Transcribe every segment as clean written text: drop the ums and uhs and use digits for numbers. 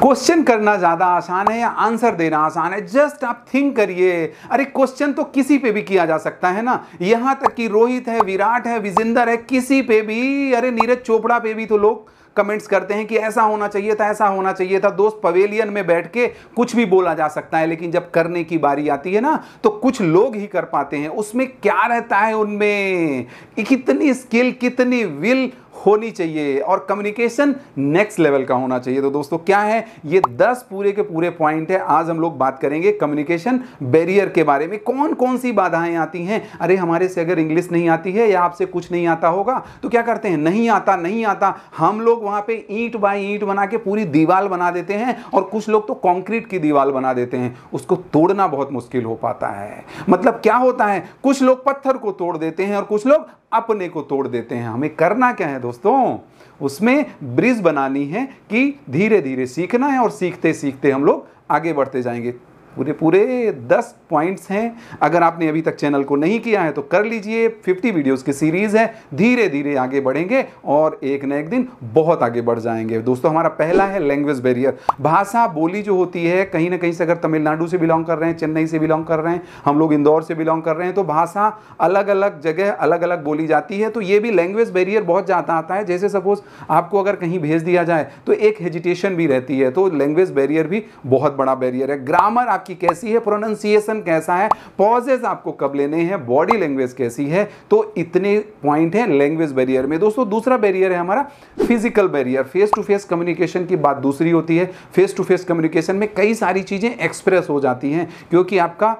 Question करना ज्यादा आसान है या आंसर देना आसान है? जस्ट आप थिंक करिए। अरे क्वेश्चन तो किसी पे भी किया जा सकता है ना, यहां तक कि रोहित है, विराट है, विजेंदर है, किसी पे भी, अरे नीरज चोपड़ा पे भी तो लोग कमेंट्स करते हैं कि ऐसा होना चाहिए था, ऐसा होना चाहिए था। दोस्त, पवेलियन में बैठ के कुछ भी बोला जा सकता है, लेकिन जब करने की बारी आती है ना तो कुछ लोग ही कर पाते हैं। उसमें क्या रहता है, उनमें कितनी स्किल, कितनी विल होनी चाहिए और कम्युनिकेशन नेक्स्ट लेवल का होना चाहिए। तो दोस्तों क्या है, ये 10 पूरे के पूरे पॉइंट है। आज हम लोग बात करेंगे कम्युनिकेशन बैरियर के बारे में। कौन कौन सी बाधाएं आती हैं। अरे हमारे से अगर इंग्लिश नहीं आती है या आपसे कुछ नहीं आता होगा तो क्या करते हैं, नहीं आता नहीं आता, हम लोग वहां पे ईंट बाय ईंट बना के पूरी दीवार बना देते हैं, और कुछ लोग तो कंक्रीट की दीवार बना देते हैं। उसको तोड़ना बहुत मुश्किल हो पाता है। मतलब क्या होता है, कुछ लोग पत्थर को तोड़ देते हैं और कुछ लोग अपने को तोड़ देते हैं। हमें करना क्या है दोस्तों, उसमें ब्रिज बनानी है कि धीरे धीरे सीखना है और सीखते सीखते हम लोग आगे बढ़ते जाएंगे। पूरे पूरे 10 पॉइंट्स हैं। अगर आपने अभी तक चैनल को नहीं किया है तो कर लीजिए। 50 वीडियोस की सीरीज है, धीरे धीरे आगे बढ़ेंगे और एक न एक दिन बहुत आगे बढ़ जाएंगे। दोस्तों हमारा पहला है लैंग्वेज बैरियर। भाषा बोली जो होती है, कहीं ना कहीं से अगर तमिलनाडु से बिलोंग कर रहे हैं, चेन्नई से बिलोंग कर रहे हैं, हम लोग इंदौर से बिलोंग कर रहे हैं, तो भाषा अलग अलग जगह अलग अलग बोली जाती है। तो ये भी लैंग्वेज बैरियर बहुत ज़्यादा आता है। जैसे सपोज आपको अगर कहीं भेज दिया जाए तो एक हेजिटेशन भी रहती है, तो लैंग्वेज बैरियर भी बहुत बड़ा बैरियर है। ग्रामर आपकी कैसी है, प्रोनाउंसिएशन कैसा है, पॉजेस आपको कब लेने हैं, बॉडी लैंग्वेज कैसी है, तो इतने पॉइंट हैं लैंग्वेज बैरियर में। दोस्तों दूसरा बैरियर है हमारा physical barrier. Face to face communication की बात दूसरी होती है। फेस टू फेस कम्युनिकेशन में कई सारी चीजें एक्सप्रेस हो जाती हैं, क्योंकि आपका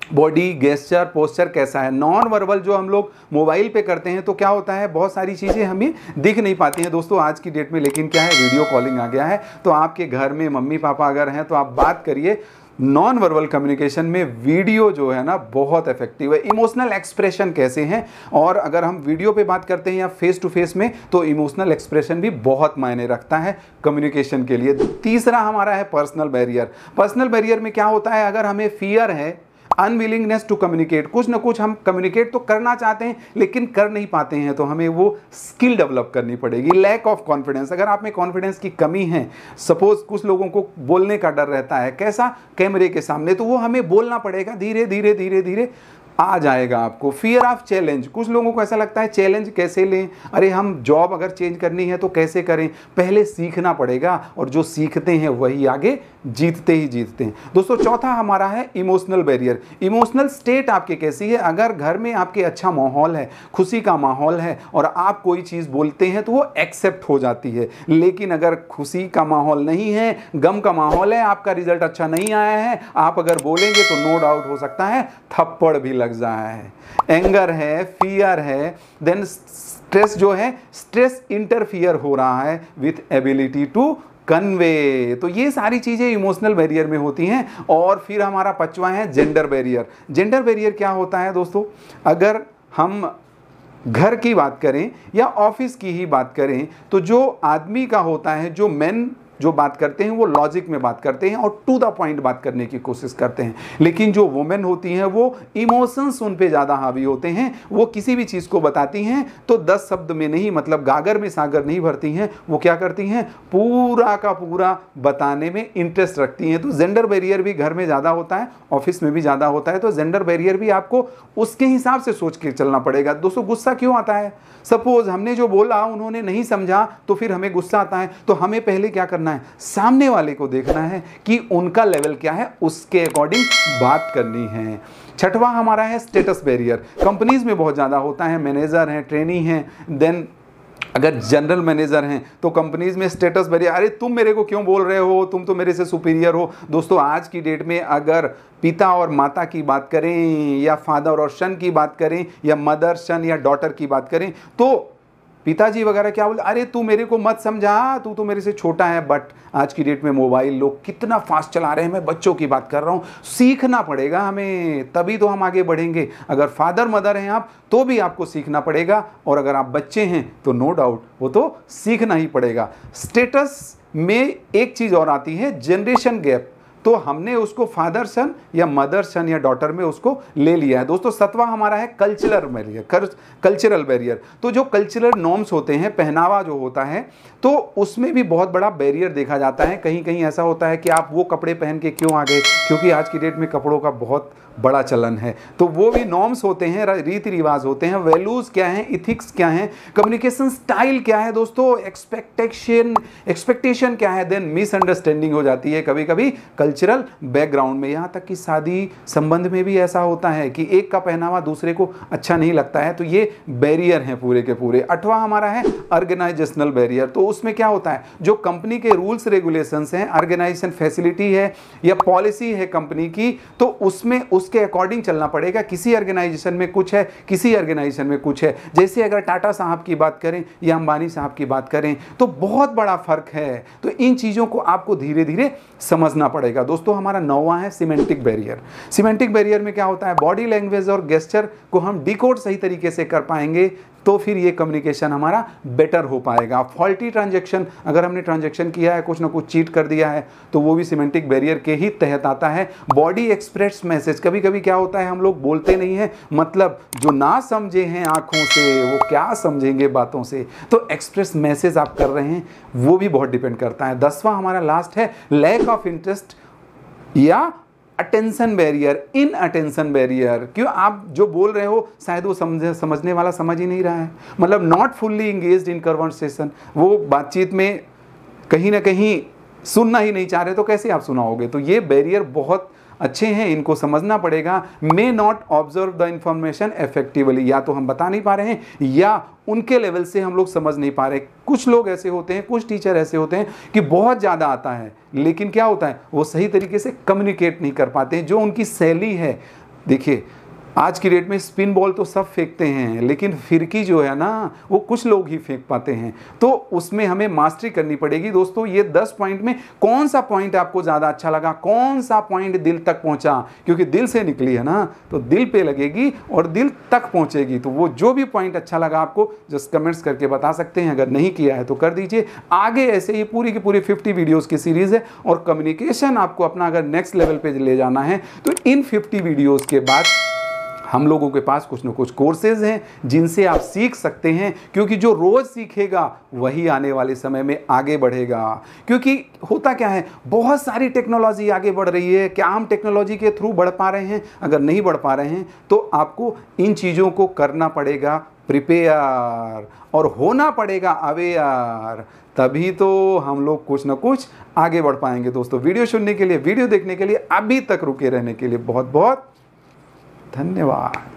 बॉडी गेस्चर पोस्चर कैसा है। नॉन वर्बल जो हम लोग मोबाइल पे करते हैं तो क्या होता है, बहुत सारी चीज़ें हमें दिख नहीं पाती हैं दोस्तों आज की डेट में। लेकिन क्या है, वीडियो कॉलिंग आ गया है, तो आपके घर में मम्मी पापा अगर हैं तो आप बात करिए। नॉन वर्बल कम्युनिकेशन में वीडियो जो है ना बहुत इफेक्टिव है। इमोशनल एक्सप्रेशन कैसे हैं, और अगर हम वीडियो पे बात करते हैं या फेस टू फेस में, तो इमोशनल एक्सप्रेशन भी बहुत मायने रखता है कम्युनिकेशन के लिए। तीसरा हमारा है पर्सनल बैरियर। पर्सनल बैरियर में क्या होता है, अगर हमें फियर है, अनविलिंगनेस टू कम्युनिकेट, कुछ ना कुछ हम कम्युनिकेट तो करना चाहते हैं लेकिन कर नहीं पाते हैं, तो हमें वो स्किल डेवलप करनी पड़ेगी। लैक ऑफ कॉन्फिडेंस, अगर आप में कॉन्फिडेंस की कमी है, सपोज कुछ लोगों को बोलने का डर रहता है, कैसा, कैमरे के सामने, तो वो हमें बोलना पड़ेगा, धीरे धीरे धीरे धीरे आ जाएगा आपको। फियर ऑफ चैलेंज, कुछ लोगों को ऐसा लगता है चैलेंज कैसे लें, अरे हम जॉब अगर चेंज करनी है तो कैसे करें, पहले सीखना पड़ेगा, और जो सीखते हैं वही आगे जीतते ही जीतते हैं। दोस्तों चौथा हमारा है इमोशनल बैरियर। इमोशनल स्टेट आपकी कैसी है, अगर घर में आपके अच्छा माहौल है, खुशी का माहौल है, और आप कोई चीज़ बोलते हैं तो वो एक्सेप्ट हो जाती है। लेकिन अगर खुशी का माहौल नहीं है, गम का माहौल है, आपका रिजल्ट अच्छा नहीं आया है, आप अगर बोलेंगे तो नो डाउट हो सकता है थप्पड़ भी लग जाए। एंगर है, फियर है, देन स्ट्रेस जो है, स्ट्रेस इंटरफियर हो रहा है विथ एबिलिटी टू कन्वे। तो ये सारी चीजें इमोशनल बैरियर में होती हैं। और फिर हमारा पांचवा है जेंडर बैरियर। जेंडर बैरियर क्या होता है दोस्तों, अगर हम घर की बात करें या ऑफिस की ही बात करें, तो जो आदमी का होता है, जो मेन जो बात करते हैं वो लॉजिक में बात करते हैं और टू द पॉइंट बात करने की कोशिश करते हैं। लेकिन जो वुमेन होती हैं वो इमोशंस उन पे ज़्यादा हावी होते हैं। वो किसी भी चीज़ को बताती हैं तो 10 शब्द में नहीं, मतलब गागर में सागर नहीं भरती हैं। वो क्या करती हैं, पूरा का पूरा बताने में इंटरेस्ट रखती हैं। तो जेंडर बैरियर भी घर में ज़्यादा होता है, ऑफिस में भी ज़्यादा होता है। तो जेंडर बैरियर भी आपको उसके हिसाब से सोच के चलना पड़ेगा। दोस्तों गुस्सा क्यों आता है, सपोज हमने जो बोला उन्होंने नहीं समझा तो फिर हमें गुस्सा आता है। तो हमें पहले क्या करना है, सामने वाले को देखना है कि उनका लेवल क्या है, उसके अकॉर्डिंग बात करनी है। छठवां हमारा है स्टेटस बैरियर। कंपनीज में बहुत ज़्यादा होता है, मैनेजर हैं, ट्रेनी हैं, देन अगर जनरल मैनेजर हैं तो कंपनीज में स्टेटस बैरियर, अरे तुम मेरे को क्यों बोल रहे हो, तुम तो मेरे से सुपीरियर हो। दोस्तों आज की डेट में अगर पिता और माता की बात करें या फादर और सन की बात करें या मदर सन या डॉटर की बात करें, तो पिताजी वगैरह क्या बोलते, अरे तू मेरे को मत समझा, तू तो मेरे से छोटा है। बट आज की डेट में मोबाइल लोग कितना फास्ट चला रहे हैं, मैं बच्चों की बात कर रहा हूँ। सीखना पड़ेगा हमें, तभी तो हम आगे बढ़ेंगे। अगर फादर मदर हैं आप तो भी आपको सीखना पड़ेगा, और अगर आप बच्चे हैं तो नो डाउट वो तो सीखना ही पड़ेगा। स्टेटस में एक चीज़ और आती है, जनरेशन गैप। तो हमने उसको फादर सन या मदर सन या डॉटर में उसको ले लिया है। दोस्तों 7वां हमारा है कल्चरल बैरियर। तो जो कल्चरल नॉर्म्स होते हैं, पहनावा जो होता है, तो उसमें भी बहुत बड़ा बैरियर देखा जाता है। कहीं कहीं ऐसा होता है कि आप वो कपड़े पहन के क्यों आ गए, क्योंकि आज की डेट में कपड़ों का बहुत बड़ा चलन है। तो वो भी नॉर्म्स होते हैं, रीति रिवाज होते हैं, वैल्यूज क्या हैं, इथिक्स क्या हैं, कम्युनिकेशन स्टाइल क्या है दोस्तों, एक्सपेक्टेशन क्या है, देन मिसअंडरस्टैंडिंग हो जाती है कभी कभी कल्चरल बैकग्राउंड में। यहाँ तक कि शादी संबंध में भी ऐसा होता है कि एक का पहनावा दूसरे को अच्छा नहीं लगता है, तो ये बैरियर हैं पूरे के पूरे। 8वां हमारा है ऑर्गेनाइजेशनल बैरियर। तो उसमें क्या होता है, जो कंपनी के रूल्स रेगुलेशंस हैं, ऑर्गेनाइजेशन फैसिलिटी है या पॉलिसी है कंपनी की, तो उसमें उसके अकॉर्डिंग चलना पड़ेगा। किसी ऑर्गेनाइजेशन में कुछ है, किसी ऑर्गेनाइजेशन में कुछ है। जैसे अगर टाटा साहब की बात करें या अंबानी साहब की बात करें तो बहुत बड़ा फर्क है। तो इन चीजों को आपको धीरे धीरे समझना पड़ेगा। दोस्तों हमारा 9वां है सिमेंटिक बैरियर। सिमेंटिक बैरियर में क्या होता है, बॉडी लैंग्वेज और गेस्चर को हम डिकोड सही तरीके से कर पाएंगे तो फिर ये कम्युनिकेशन हमारा बेटर हो पाएगा। फॉल्टी ट्रांजैक्शन, अगर हमने ट्रांजैक्शन किया है, कुछ ना कुछ चीट कर दिया है, तो वो भी सिमेंटिक बैरियर के ही तहत आता है। बॉडी एक्सप्रेस मैसेज, कभी कभी क्या होता है हम लोग बोलते नहीं हैं, मतलब जो ना समझे हैं आंखों से वो क्या समझेंगे बातों से। तो एक्सप्रेस मैसेज आप कर रहे हैं, वो भी बहुत डिपेंड करता है। 10वां हमारा लास्ट है लैक ऑफ इंटरेस्ट या अटेंशन बैरियर, इन अटेंशन बैरियर। क्यों, आप जो बोल रहे हो शायद वो समझने वाला समझ ही नहीं रहा है, मतलब not fully engaged in conversation. वो बातचीत में कहीं ना कहीं सुनना ही नहीं चाह रहे, तो कैसे आप सुनाओगे। तो ये बैरियर बहुत अच्छे हैं, इनको समझना पड़ेगा। May not observe the information effectively, या तो हम बता नहीं पा रहे हैं या उनके लेवल से हम लोग समझ नहीं पा रहे। कुछ लोग ऐसे होते हैं, कुछ टीचर ऐसे होते हैं कि बहुत ज़्यादा आता है, लेकिन क्या होता है वो सही तरीके से कम्युनिकेट नहीं कर पाते हैं। जो उनकी शैली है, देखिए आज की डेट में स्पिन बॉल तो सब फेंकते हैं, लेकिन फिरकी जो है ना वो कुछ लोग ही फेंक पाते हैं। तो उसमें हमें मास्टरी करनी पड़ेगी। दोस्तों ये 10 पॉइंट में कौन सा पॉइंट आपको ज़्यादा अच्छा लगा, कौन सा पॉइंट दिल तक पहुंचा, क्योंकि दिल से निकली है ना तो दिल पे लगेगी और दिल तक पहुंचेगी। तो वो जो भी पॉइंट अच्छा लगा आपको जस्ट कमेंट्स करके बता सकते हैं। अगर नहीं किया है तो कर दीजिए। आगे ऐसे ही पूरी की पूरी 50 वीडियोज़ की सीरीज़ है, और कम्युनिकेशन आपको अपना अगर नेक्स्ट लेवल पे ले जाना है तो इन 50 वीडियोज़ के बाद हम लोगों के पास कुछ ना कुछ कोर्सेज हैं जिनसे आप सीख सकते हैं, क्योंकि जो रोज़ सीखेगा वही आने वाले समय में आगे बढ़ेगा। क्योंकि होता क्या है, बहुत सारी टेक्नोलॉजी आगे बढ़ रही है। क्या हम टेक्नोलॉजी के थ्रू बढ़ पा रहे हैं? अगर नहीं बढ़ पा रहे हैं तो आपको इन चीज़ों को करना पड़ेगा प्रिपेयर, और होना पड़ेगा अवेयर, तभी तो हम लोग कुछ ना कुछ आगे बढ़ पाएंगे। दोस्तों वीडियो सुनने के लिए, वीडियो देखने के लिए, अभी तक रुके रहने के लिए बहुत बहुत धन्यवाद।